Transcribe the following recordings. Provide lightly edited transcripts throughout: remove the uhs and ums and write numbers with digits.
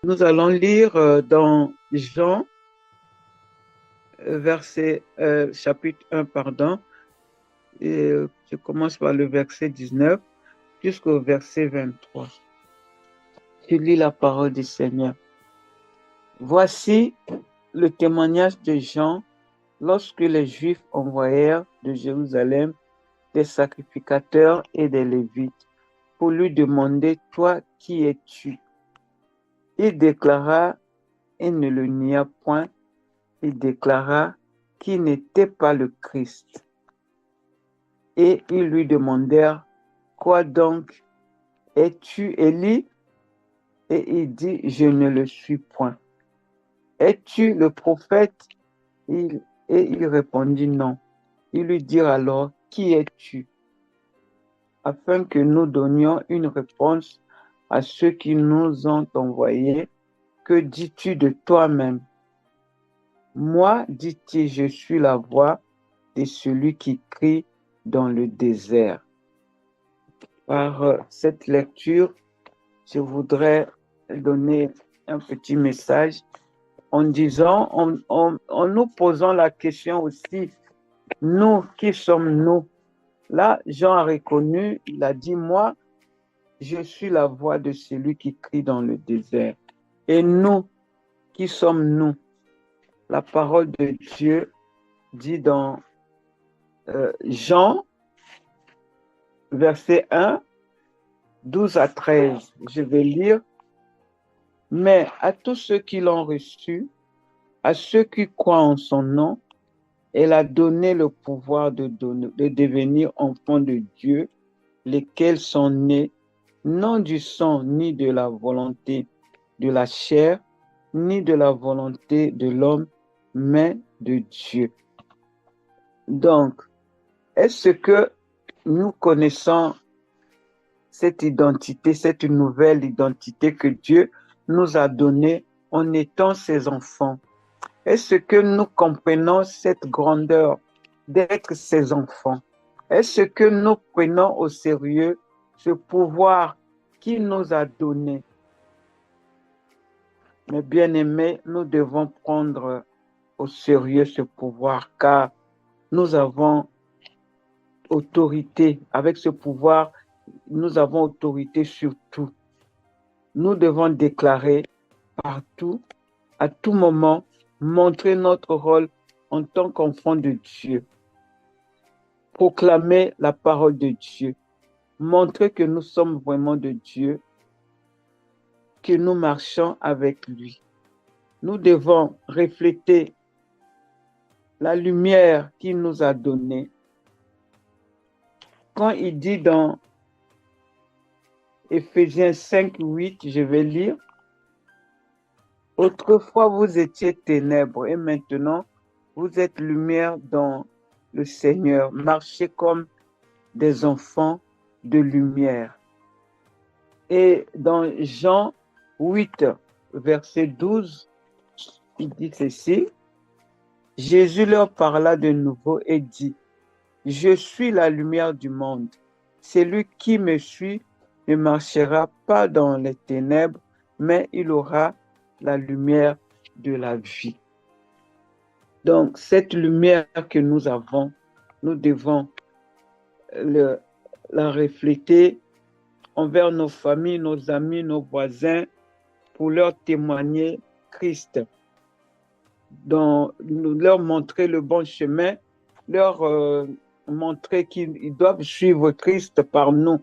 Nous allons lire dans Jean, chapitre 1, pardon, et je commence par le verset 19 jusqu'au verset 23. Je lis la parole du Seigneur. Voici le témoignage de Jean lorsque les Juifs envoyèrent de Jérusalem des sacrificateurs et des Lévites pour lui demander, toi, qui es-tu? Il déclara, et ne le nia point, il déclara qu'il n'était pas le Christ. Et ils lui demandèrent, quoi donc? Es-tu Élie? Et il dit, je ne le suis point. Es-tu le prophète? Et il répondit, non. Ils lui dirent alors, qui es-tu? Afin que nous donnions une réponse à ceux qui nous ont envoyés. Que dis-tu de toi-même? Moi, dit-il, je suis la voix de celui qui crie dans le désert. Par cette lecture, je voudrais donner un petit message en disant, en nous posant la question aussi, nous, qui sommes-nous? Là, Jean a reconnu, il a dit, moi, je suis la voix de celui qui crie dans le désert. Et nous, qui sommes-nous? La parole de Dieu dit dans Jean, verset 1, 12 à 13. Je vais lire. Mais à tous ceux qui l'ont reçu, à ceux qui croient en son nom, elle a donné le pouvoir de devenir enfants de Dieu, lesquels sont nés non du sang ni de la volonté de la chair, ni de la volonté de l'homme, mais de Dieu. Donc, est-ce que nous connaissons cette identité, cette nouvelle identité que Dieu nous a donnée en étant ses enfants? Est-ce que nous comprenons cette grandeur d'être ses enfants? Est-ce que nous prenons au sérieux ce pouvoir qu'il nous a donné? Mes bien-aimés, nous devons prendre au sérieux ce pouvoir car nous avons autorité. Avec ce pouvoir, nous avons autorité sur tout. Nous devons déclarer partout, à tout moment, montrer notre rôle en tant qu'enfant de Dieu. Proclamer la parole de Dieu. Montrer que nous sommes vraiment de Dieu, que nous marchons avec lui. Nous devons refléter la lumière qu'il nous a donnée. Quand il dit dans Éphésiens 5, 8, je vais lire. Autrefois, vous étiez ténèbres et maintenant, vous êtes lumière dans le Seigneur. Marchez comme des enfants de lumière. Et dans Jean 8, verset 12, il dit ceci. Jésus leur parla de nouveau et dit, je suis la lumière du monde. Celui qui me suit ne marchera pas dans les ténèbres, mais il aura la lumière de la vie. Donc, cette lumière que nous avons, nous devons la refléter envers nos familles, nos amis, nos voisins, pour leur témoigner Christ, leur montrer le bon chemin, leur montrer qu'ils doivent suivre Christ par nous.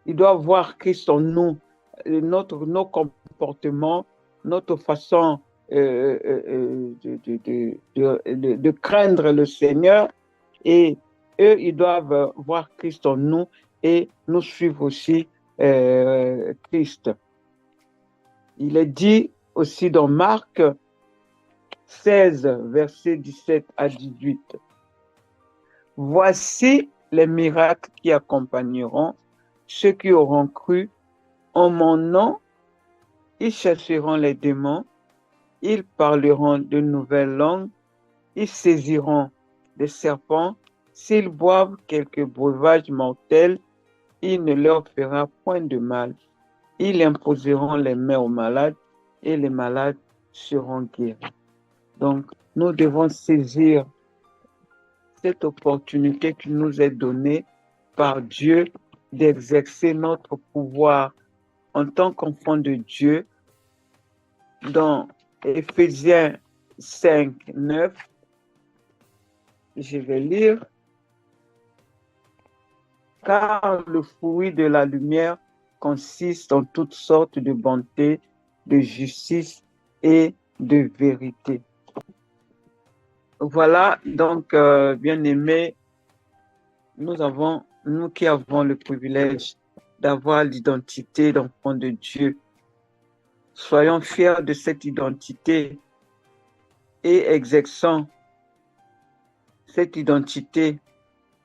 Ils doivent voir Christ en nous, nos comportements, notre façon de craindre le Seigneur. Et eux, ils doivent voir Christ en nous et nous suivre aussi Christ. Il est dit aussi dans Marc 16, versets 17 à 18. Voici les miracles qui accompagneront ceux qui auront cru en mon nom. Ils chasseront les démons, ils parleront de nouvelles langues, ils saisiront des serpents, s'ils boivent quelque breuvage mortel, il ne leur fera point de mal. Ils imposeront les mains aux malades et les malades seront guéris. Donc, nous devons saisir cette opportunité qui nous est donnée par Dieu d'exercer notre pouvoir en tant qu'enfant de Dieu. Dans Éphésiens 5, 9, je vais lire. Car le fruit de la lumière consiste en toutes sortes de bonté, de justice et de vérité. Voilà, donc, bien-aimés, nous qui avons le privilège d'avoir l'identité d'enfant de Dieu, soyons fiers de cette identité et exerçons cette identité,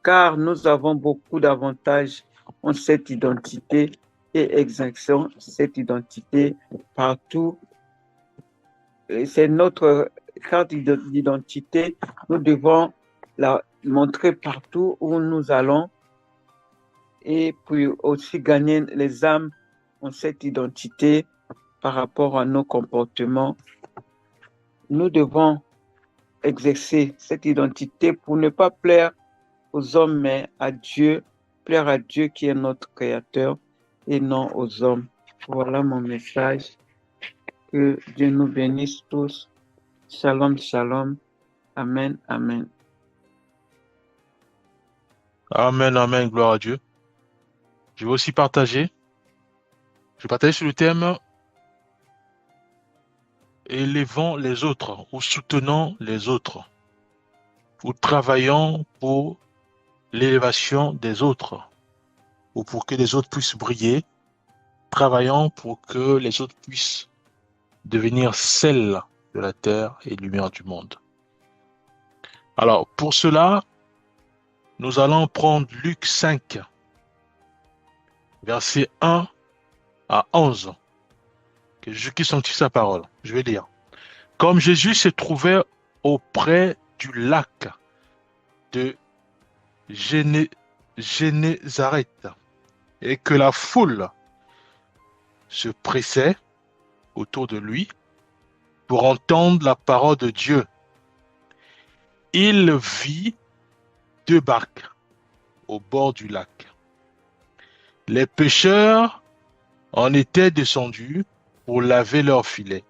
car nous avons beaucoup d'avantages en cette identité et exerçons cette identité partout. C'est notre carte d'identité. Nous devons la montrer partout où nous allons et puis aussi gagner les âmes en cette identité par rapport à nos comportements. Nous devons exercer cette identité pour ne pas plaire aux hommes, mais à Dieu, plaire à Dieu qui est notre Créateur et non aux hommes. Voilà mon message. Que Dieu nous bénisse tous. Shalom, shalom. Amen, amen. Amen, amen, gloire à Dieu. Je vais aussi partager. Je vais partager sur le thème élevant les autres ou soutenant les autres ou travaillant pour l'élévation des autres ou pour que les autres puissent briller, travaillant pour que les autres puissent devenir sel de la terre et lumière du monde. Alors, pour cela, nous allons prendre Luc 5, versets 1 à 11. Que Jésus sanctifie sa parole. Je vais lire. Comme Jésus se trouvait auprès du lac de Génézareth et que la foule se pressait autour de lui pour entendre la parole de Dieu, il vit 2 barques au bord du lac. Les pêcheurs en étaient descendus pour laver leurs filets.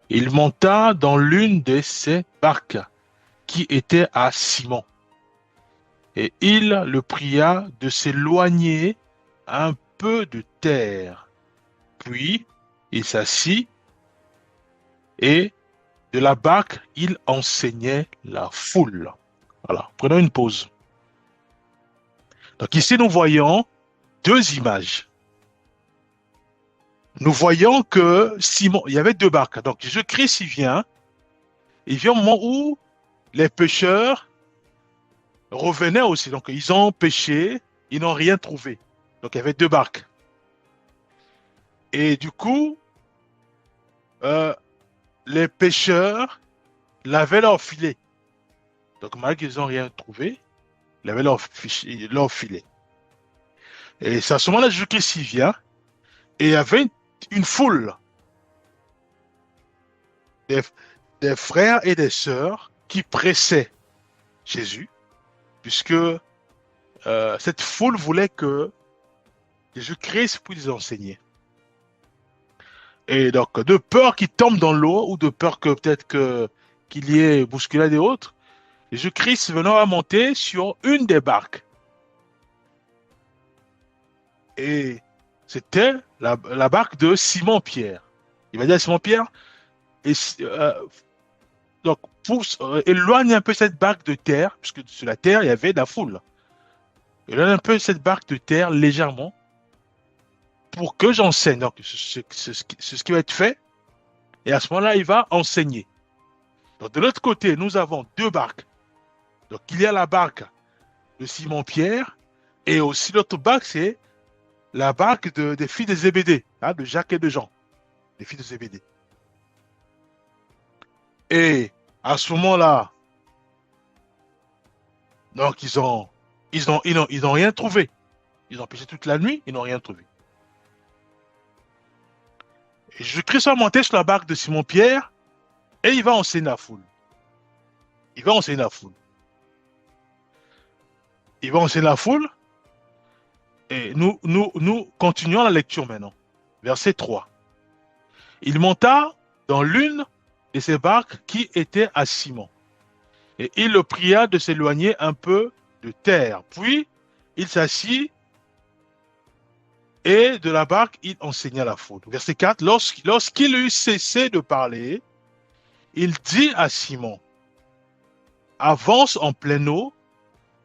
Il monta dans l'une de ces barques qui était à Simon. Et il le pria de s'éloigner un peu de terre. Puis il s'assit et de la barque, il enseignait la foule. Voilà, prenons une pause. Donc ici, nous voyons 2 images. Nous voyons que Simon, il y avait 2 barques. Donc Jésus-Christ, il vient au moment où les pêcheurs revenaient aussi. Donc ils ont pêché, ils n'ont rien trouvé. Donc il y avait 2 barques. Et du coup, les pêcheurs lavaient leur filet. Donc malgré qu'ils n'ont rien trouvé, ils lavaient leur filet. Et c'est à ce moment-là que Jésus-Christ vient. Et il y avait une foule des frères et des sœurs qui pressaient Jésus, puisque cette foule voulait que Jésus-Christ puisse les enseigner. Et donc, de peur qu'il tombe dans l'eau, ou de peur que peut-être qu'il y ait bousculade et autres, Jésus-Christ venant à monter sur une des barques. Et c'était la barque de Simon-Pierre. Il va dire à Simon-Pierre, donc éloigne un peu cette barque de terre, puisque sur la terre, il y avait de la foule. Éloigne un peu cette barque de terre légèrement, pour que j'enseigne. Donc, c'est ce qui va être fait. Et à ce moment-là, il va enseigner. Donc, de l'autre côté, nous avons 2 barques. Donc, il y a la barque de Simon-Pierre, et aussi l'autre barque, c'est la barque des filles de Zébédée, hein, de Jacques et de Jean, les filles de Zébédée. Et à ce moment-là, donc ils n'ont rien trouvé. Ils ont pêché toute la nuit, ils n'ont rien trouvé. Et Jésus-Christ va monter sur la barque de Simon-Pierre et il va enseigner la foule. Il va enseigner la foule. Il va enseigner la foule. Et nous continuons la lecture maintenant. Verset 3. Il monta dans l'une de ces barques qui était à Simon. Et il le pria de s'éloigner un peu de terre. Puis, il s'assit et de la barque, il enseigna la foule. Verset 4. Lorsqu'il eut cessé de parler, il dit à Simon, avance en pleine eau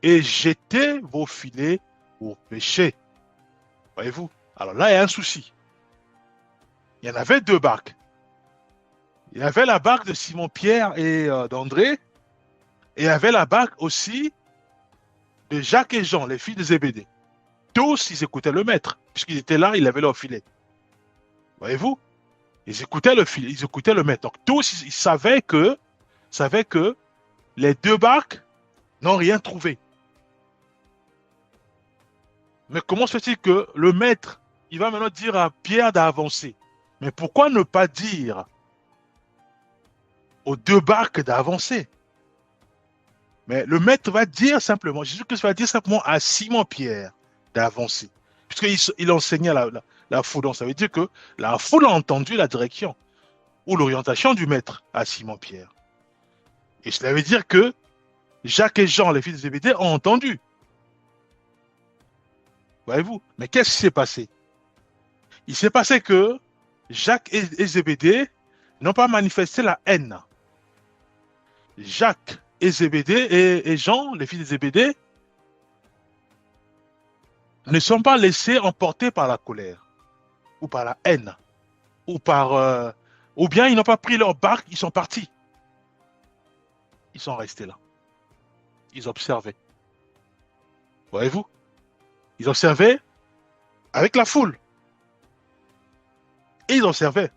et jetez vos filets pour pêcher. Voyez-vous? Alors là, il y a un souci. Il y en avait deux barques. Il y avait la barque de Simon-Pierre et d'André, et il y avait la barque aussi de Jacques et Jean, les filles de Zébédée. Tous, ils écoutaient le maître, puisqu'ils étaient là, ils avaient leur filet. Voyez-vous? Ils écoutaient le filet, ils écoutaient le maître. Donc tous, ils savaient que les deux barques n'ont rien trouvé. Mais comment se fait-il que le maître, il va maintenant dire à Pierre d'avancer? Mais pourquoi ne pas dire aux deux barques d'avancer? Mais le maître va dire simplement, Jésus-Christ va dire simplement à Simon-Pierre d'avancer. Puisqu'il enseignait la foule. Donc ça veut dire que la foule a entendu la direction ou l'orientation du maître à Simon-Pierre. Et cela veut dire que Jacques et Jean, les fils de Zébédée, ont entendu. Voyez-vous? Mais qu'est-ce qui s'est passé? Il s'est passé que Jacques et Zébédée n'ont pas manifesté la haine. Jacques et Zébédée et Jean, les fils de Zébédée, ne sont pas laissés emporter par la colère ou par la haine ou bien ils n'ont pas pris leur barque, ils sont partis. Ils sont restés là. Ils observaient. Voyez-vous? Ils observaient avec la foule. Et ils observaient.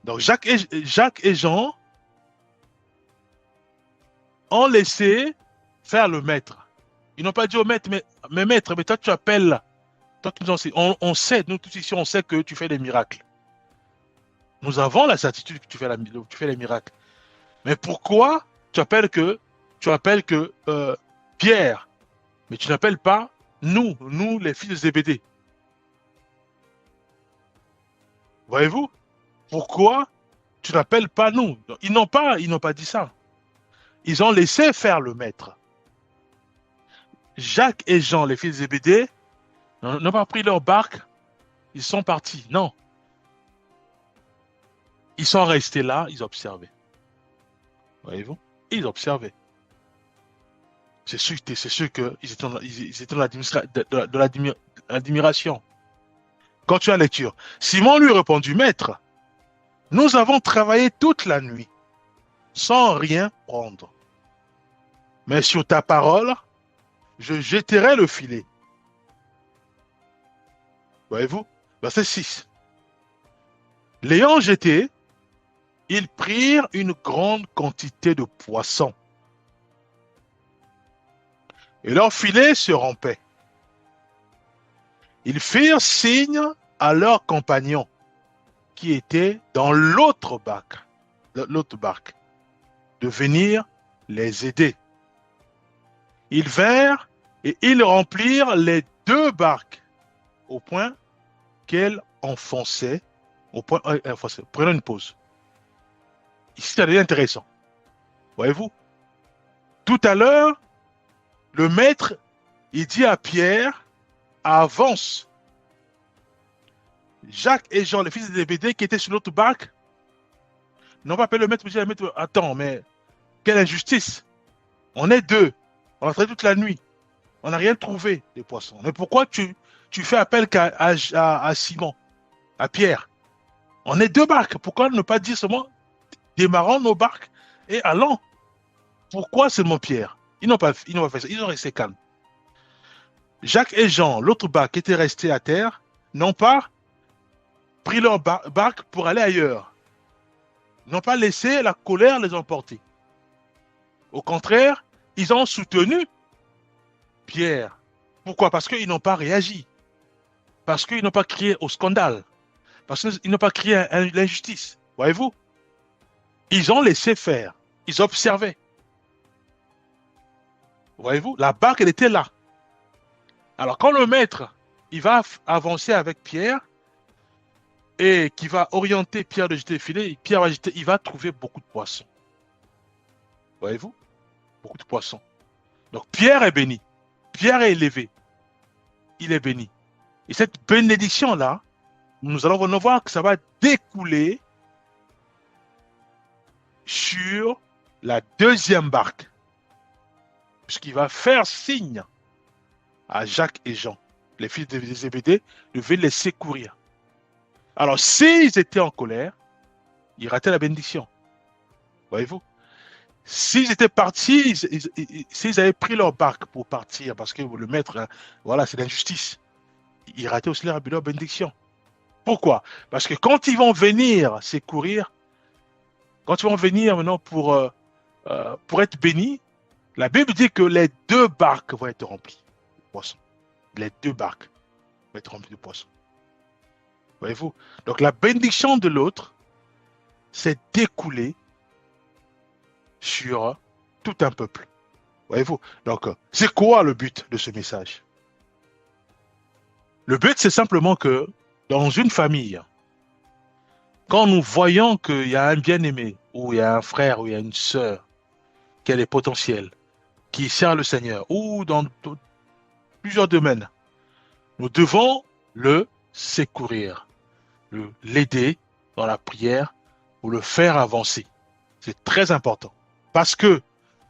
Donc Jacques et Jean ont laissé faire le maître. Ils n'ont pas dit au maître, mais maître, mais toi tu appelles, toi tu nous enseignes. On sait, nous tous ici, on sait que tu fais des miracles. Nous avons la certitude que tu fais les miracles. Mais pourquoi tu appelles que Pierre, mais tu n'appelles pas nous les fils de Zébédée? Voyez-vous? Pourquoi tu n'appelles pas nous? Ils n'ont pas dit ça. Ils ont laissé faire le maître. Jacques et Jean, les fils de Zébédée, n'ont pas pris leur barque, ils sont partis. Non. Ils sont restés là, ils observaient. Voyez-vous? Ils observaient. C'est sûr qu'ils étaient dans l'admiration. Quand tu as lecture. Simon lui répondit, maître, nous avons travaillé toute la nuit, sans rien prendre. Mais sur ta parole, je jetterai le filet. Voyez-vous? Verset 6. L'ayant jeté, ils prirent une grande quantité de poissons. Et leur filet se rompait. Ils firent signe à leurs compagnons qui étaient dans l'autre barque, de venir les aider. Ils vinrent et ils remplirent les deux barques au point qu'elles enfonçaient. Prenons une pause. Ici, ça devient intéressant. Voyez-vous? Tout à l'heure, le maître, il dit à Pierre, avance. Jacques et Jean, les fils de Zébédée, qui étaient sur l'autre barque, n'ont pas appelé le maître pour dire, le maître, attends, mais quelle injustice. On est deux. On a travaillé toute la nuit. On n'a rien trouvé des poissons. Mais pourquoi tu fais appel à Simon, à Pierre? On est deux barques. Pourquoi ne pas dire seulement démarrons nos barques et allons? Pourquoi seulement Pierre? Ils n'ont pas fait ça. Ils ont resté calmes. Jacques et Jean, l'autre barque qui était restée à terre, n'ont pas pris leur barque pour aller ailleurs. Ils n'ont pas laissé la colère les emporter. Au contraire, ils ont soutenu Pierre. Pourquoi? Parce qu'ils n'ont pas réagi. Parce qu'ils n'ont pas crié au scandale. Parce qu'ils n'ont pas crié l'injustice. Voyez-vous? Ils ont laissé faire. Ils observaient. Voyez-vous? La barque, elle était là. Alors, quand le maître, il va avancer avec Pierre et qui va orienter Pierre de jeter le filet, Pierre va jeter, il va trouver beaucoup de poissons. Voyez-vous? Beaucoup de poissons. Donc, Pierre est béni. Pierre est élevé. Il est béni. Et cette bénédiction-là, nous allons voir que ça va découler sur la deuxième barque. Puisqu'il va faire signe à Jacques et Jean, les fils de Zébédée, de les laisser courir. Alors, s'ils étaient en colère, ils rataient la bénédiction. Voyez-vous? S'ils étaient partis, s'ils avaient pris leur barque pour partir, parce que le maître, voilà, c'est l'injustice, ils rataient aussi leur bénédiction. Pourquoi? Parce que quand ils vont venir secourir, quand ils vont venir maintenant pour être bénis, la Bible dit que les deux barques vont être remplies de poissons. Les deux barques vont être remplies de poissons. Voyez-vous? Donc la bénédiction de l'autre s'est découlée sur tout un peuple. Voyez-vous? Donc, c'est quoi le but de ce message? Le but, c'est simplement que dans une famille, quand nous voyons qu'il y a un bien-aimé, ou il y a un frère, ou il y a une sœur, qui a des potentiels, qui sert le Seigneur, ou dans plusieurs domaines, nous devons le secourir, l'aider dans la prière, ou le faire avancer. C'est très important. Parce que,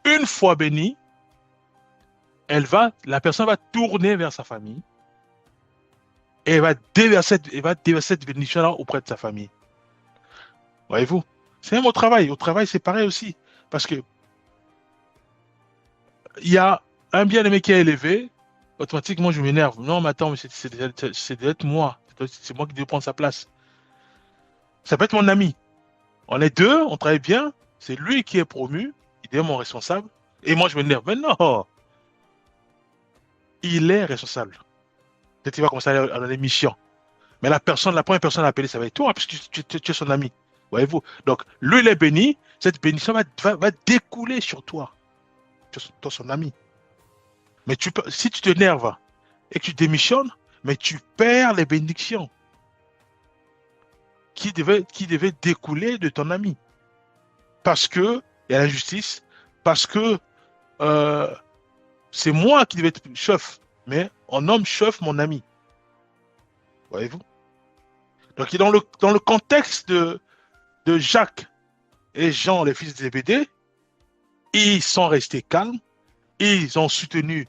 une fois bénie, la personne va tourner vers sa famille, et elle va déverser cette bénédiction-là auprès de sa famille. Voyez-vous? C'est même au travail. Au travail, c'est pareil aussi. Parce que il y a un bien-aimé qui est élevé, automatiquement, je m'énerve. Non, mais attends, c'est d'être moi. C'est moi qui dois prendre sa place. Ça peut être mon ami. On est deux, on travaille bien. C'est lui qui est promu. Il est mon responsable. Et moi, je m'énerve. Mais non! Il est responsable. Peut-être qu'il va commencer à donner mission. Mais la première personne à appeler, ça va être toi, puisque tu es son ami. Voyez-vous? Donc, lui, il est béni. Cette bénédiction va découler sur toi. Toi, son ami. Mais si tu t'énerves et que tu démissionnes, mais tu perds les bénédictions qui devaient découler de ton ami. Parce que il y a l'injustice, parce que c'est moi qui devais être chef, mais on nomme chef mon ami. Voyez-vous? Donc, dans le contexte de Jacques et Jean, les fils de Zébédée, ils sont restés calmes, ils ont soutenu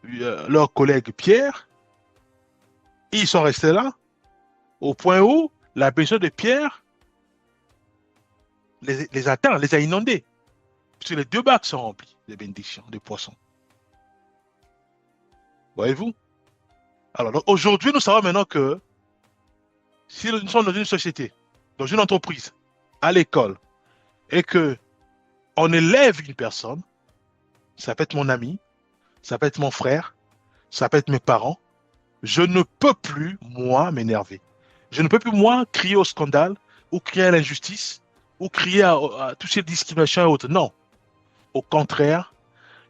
leur collègue Pierre, ils sont restés là, au point où la bénédiction de Pierre les atteint, les a inondés. Parce que les deux bacs sont remplis de bénédictions, de poissons. Voyez-vous? Alors, aujourd'hui, nous savons maintenant que si nous sommes dans une société, dans une entreprise, à l'école, et que on élève une personne, ça peut être mon ami, ça peut être mon frère, ça peut être mes parents, je ne peux plus, moi, m'énerver. Je ne peux plus, moi, crier au scandale, ou crier à l'injustice, ou crier à toutes ces discriminations et autres. Non. Au contraire,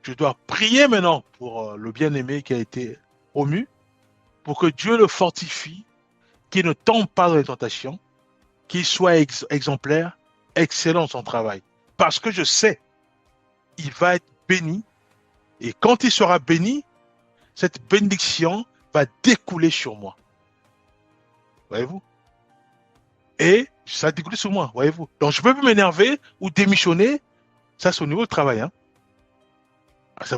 je dois prier maintenant pour le bien-aimé qui a été promu, pour que Dieu le fortifie, qu'il ne tombe pas dans les tentations, qu'il soit exemplaire, excellent dans son travail. Parce que je sais, il va être béni, et quand il sera béni, cette bénédiction va découler sur moi. Voyez-vous? Et ça découle sur moi, voyez-vous? Donc je peux plus m'énerver ou démissionner, ça c'est au niveau du travail. Hein?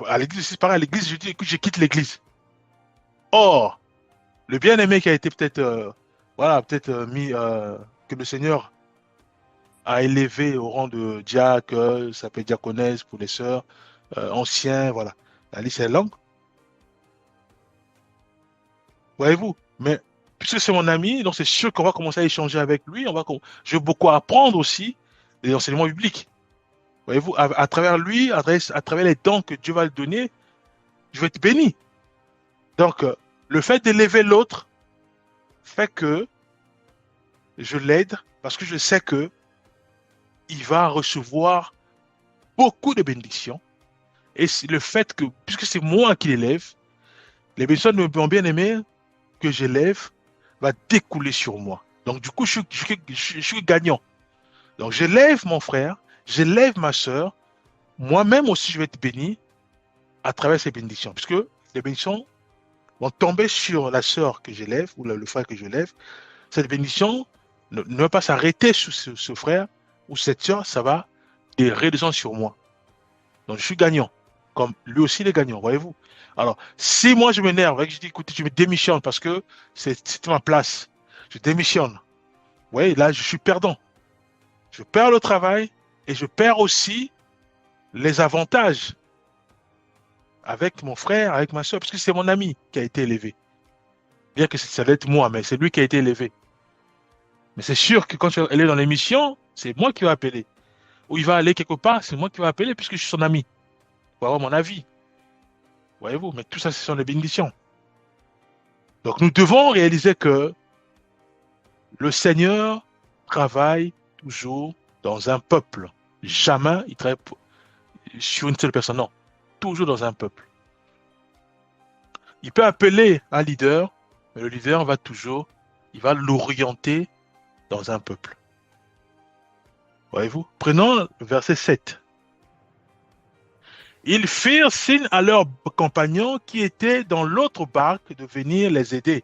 À l'église, c'est pareil, à l'église, je dis, écoute, je quitte l'église. Or, le bien-aimé qui a été peut-être, mis, que le Seigneur a élevé au rang de diacre, ça peut être diaconesse pour les sœurs, anciens, voilà. La liste est longue. Voyez-vous? Mais puisque c'est mon ami, donc c'est sûr qu'on va commencer à échanger avec lui. Je vais beaucoup apprendre aussi des enseignements bibliques. Voyez-vous, à travers lui, à travers les dons que Dieu va lui donner, je vais être béni. Donc, le fait d'élever l'autre fait que je l'aide parce que je sais que il va recevoir beaucoup de bénédictions. Et le fait que, puisque c'est moi qui l'élève, les bénédictions de mon bien-aimé que j'élève va découler sur moi. Donc, du coup, je suis gagnant. Donc, j'élève mon frère, j'élève ma sœur. Moi-même aussi, je vais être béni à travers ces bénédictions. Puisque les bénédictions vont tomber sur la sœur que j'élève ou le frère que j'élève. Cette bénédiction ne va pas s'arrêter sur ce frère ou cette sœur, ça va des redescendre sur moi. Donc, je suis gagnant. Comme lui aussi, il est gagnant, voyez-vous. Alors, si moi, je m'énerve et que je dis, écoutez, je me démissionne parce que c'est ma place, je démissionne. Vous voyez, là, je suis perdant. Je perds le travail et je perds aussi les avantages avec mon frère, avec ma soeur, parce que c'est mon ami qui a été élevé. Bien que ça doit être moi, mais c'est lui qui a été élevé. Mais c'est sûr que quand elle est dans l'émission, c'est moi qui vais appeler. Ou il va aller quelque part, c'est moi qui vais appeler puisque je suis son ami. Pour avoir mon avis. Voyez-vous, mais tout ça, ce sont des bénédictions. Donc nous devons réaliser que le Seigneur travaille toujours dans un peuple. Jamais il travaille sur une seule personne. Non, toujours dans un peuple. Il peut appeler un leader, mais le leader va toujours, il va l'orienter dans un peuple. Voyez-vous? Prenons le verset 7. Ils firent signe à leurs compagnons qui étaient dans l'autre barque de venir les aider.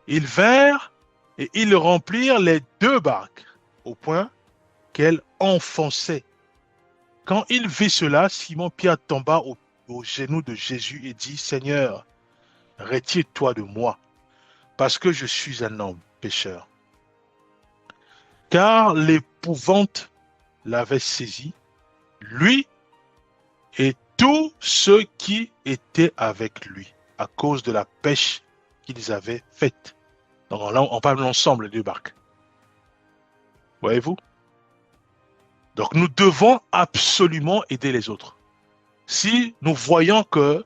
Ils vinrent et ils remplirent les deux barques au point qu'elles enfonçaient. Quand il vit cela, Simon-Pierre tomba aux genoux de Jésus et dit, Seigneur, retire-toi de moi, parce que je suis un homme pécheur. Car l'épouvante l'avait saisi, lui et tous ceux qui étaient avec lui, à cause de la pêche qu'ils avaient faite. Donc là, on parle de l'ensemble des deux barques. Voyez-vous? Donc nous devons absolument aider les autres. Si nous voyons que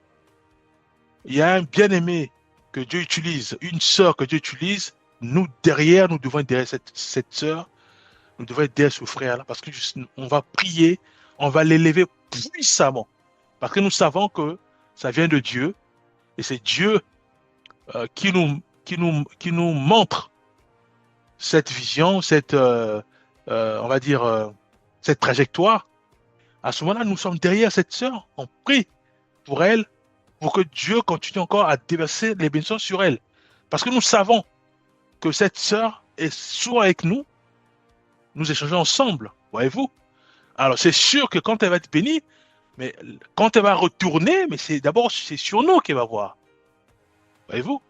il y a un bien-aimé que Dieu utilise, une sœur que Dieu utilise, nous derrière, nous devons être derrière cette sœur, nous devons être derrière ce frère-là, parce que on va prier, on va l'élever puissamment, parce que nous savons que ça vient de Dieu, et c'est Dieu qui nous montre cette vision, on va dire, cette trajectoire. À ce moment-là, nous sommes derrière cette sœur, on prie pour elle, pour que Dieu continue encore à déverser les bénédictions sur elle. Parce que nous savons que cette sœur est souvent avec nous, nous échangeons ensemble, voyez-vous. Alors c'est sûr que quand elle va être bénie, mais quand elle va retourner, mais c'est sur nous qu'elle va voir. Voyez-vous.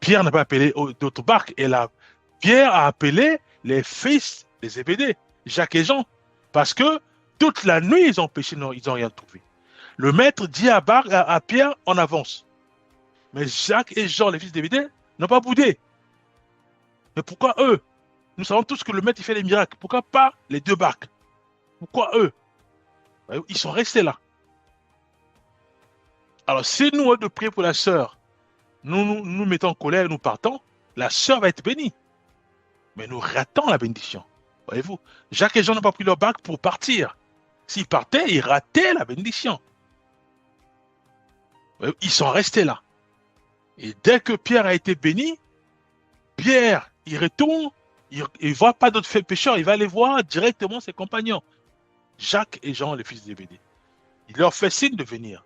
Pierre n'a pas appelé d'autres barques, Pierre a appelé les fils des Zébédée, Jacques et Jean, parce que toute la nuit ils ont pêché, non, ils n'ont rien trouvé. Le maître dit à Pierre, en avance. Mais Jacques et Jean, les fils de Zébédée, n'ont pas boudé. Mais pourquoi eux? Nous savons tous que le maître il fait des miracles. Pourquoi pas les deux barques? Pourquoi eux? Ils sont restés là. Alors si nous de prier pour la sœur, nous mettons en colère et nous partons, la sœur va être bénie. Mais nous ratons la bénédiction. Voyez-vous, Jacques et Jean n'ont pas pris leur barque pour partir. S'ils partaient, ils rataient la bénédiction. Ils sont restés là. Et dès que Pierre a été béni, Pierre, il retourne, il ne voit pas d'autres pécheurs, il va aller voir directement ses compagnons. Jacques et Jean, les fils de Zébédée. Il leur fait signe de venir.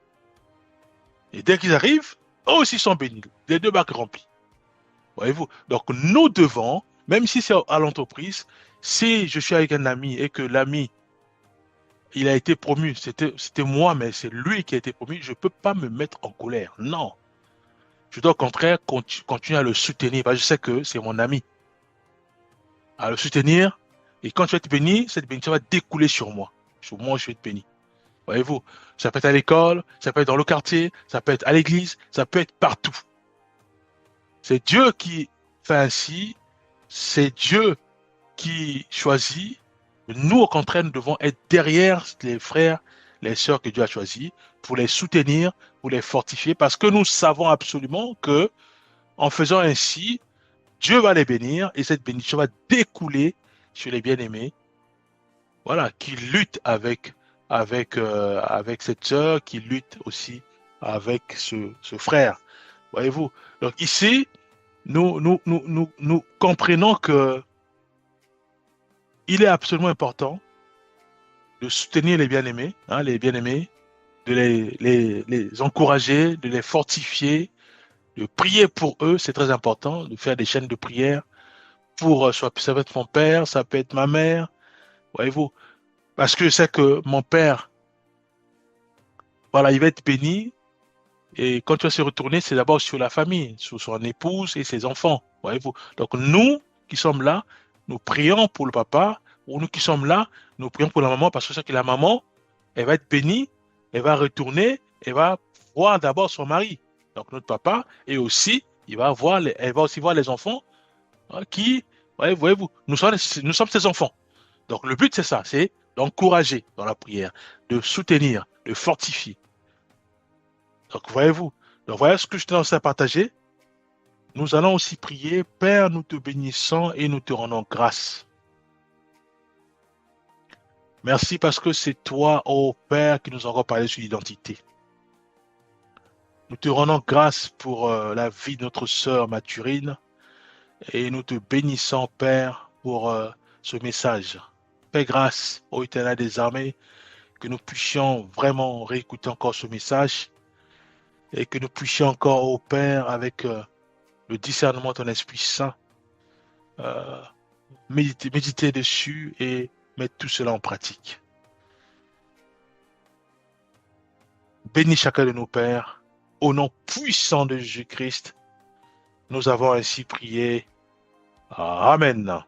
Et dès qu'ils arrivent, eux aussi sont bénis. Les deux barques remplies. Voyez-vous? Donc nous devons, même si c'est à l'entreprise, si je suis avec un ami et que l'ami, il a été promu, c'était moi, mais c'est lui qui a été promu, je ne peux pas me mettre en colère. Non. Je dois au contraire continuer à le soutenir, parce que je sais que c'est mon ami. À le soutenir, et quand je vais être béni, cette bénédiction va découler sur moi. Sur moi, je vais être béni. Voyez-vous, ça peut être à l'école, ça peut être dans le quartier, ça peut être à l'église, ça peut être partout. C'est Dieu qui fait ainsi, c'est Dieu qui choisit. Nous, au contraire, nous devons être derrière les frères, les sœurs que Dieu a choisis, pour les soutenir, pour les fortifier, parce que nous savons absolument que, en faisant ainsi, Dieu va les bénir et cette bénédiction va découler sur les bien-aimés, voilà, qui luttent avec cette sœur, qui luttent aussi avec ce frère. Voyez-vous? Donc ici, nous comprenons que il est absolument important de soutenir les bien-aimés, de les encourager, de les fortifier, de prier pour eux, c'est très important, de faire des chaînes de prière pour, soit ça peut être mon père, ça peut être ma mère, voyez-vous, parce que c'est que mon père, voilà, il va être béni, et quand tu vas se retourner, c'est d'abord sur la famille, sur son épouse et ses enfants, voyez-vous. Donc nous qui sommes là, nous prions pour le papa, ou nous qui sommes là, nous prions pour la maman, parce que c'est que la maman, elle va être bénie, elle va retourner, elle va voir d'abord son mari, donc notre papa, et aussi, elle va aussi voir les enfants hein, qui, voyez-vous, nous sommes ses enfants. Donc le but, c'est ça, c'est d'encourager dans la prière, de soutenir, de fortifier. Donc voyez-vous, donc voilà ce que je t'ai lancé à partager. Nous allons aussi prier, Père, nous te bénissons et nous te rendons grâce. Merci parce que c'est toi, ô Père, qui nous a encore parlé sur l'identité. Nous te rendons grâce pour la vie de notre sœur Mathurine et nous te bénissons, Père, pour ce message. Fais grâce au Éternel des armées que nous puissions vraiment réécouter encore ce message et que nous puissions encore, ô Père, avec le discernement de ton Esprit Saint, euh, méditer dessus et mettre tout cela en pratique. Bénis chacun de nos pères. Au nom puissant de Jésus-Christ, nous avons ainsi prié. Amen.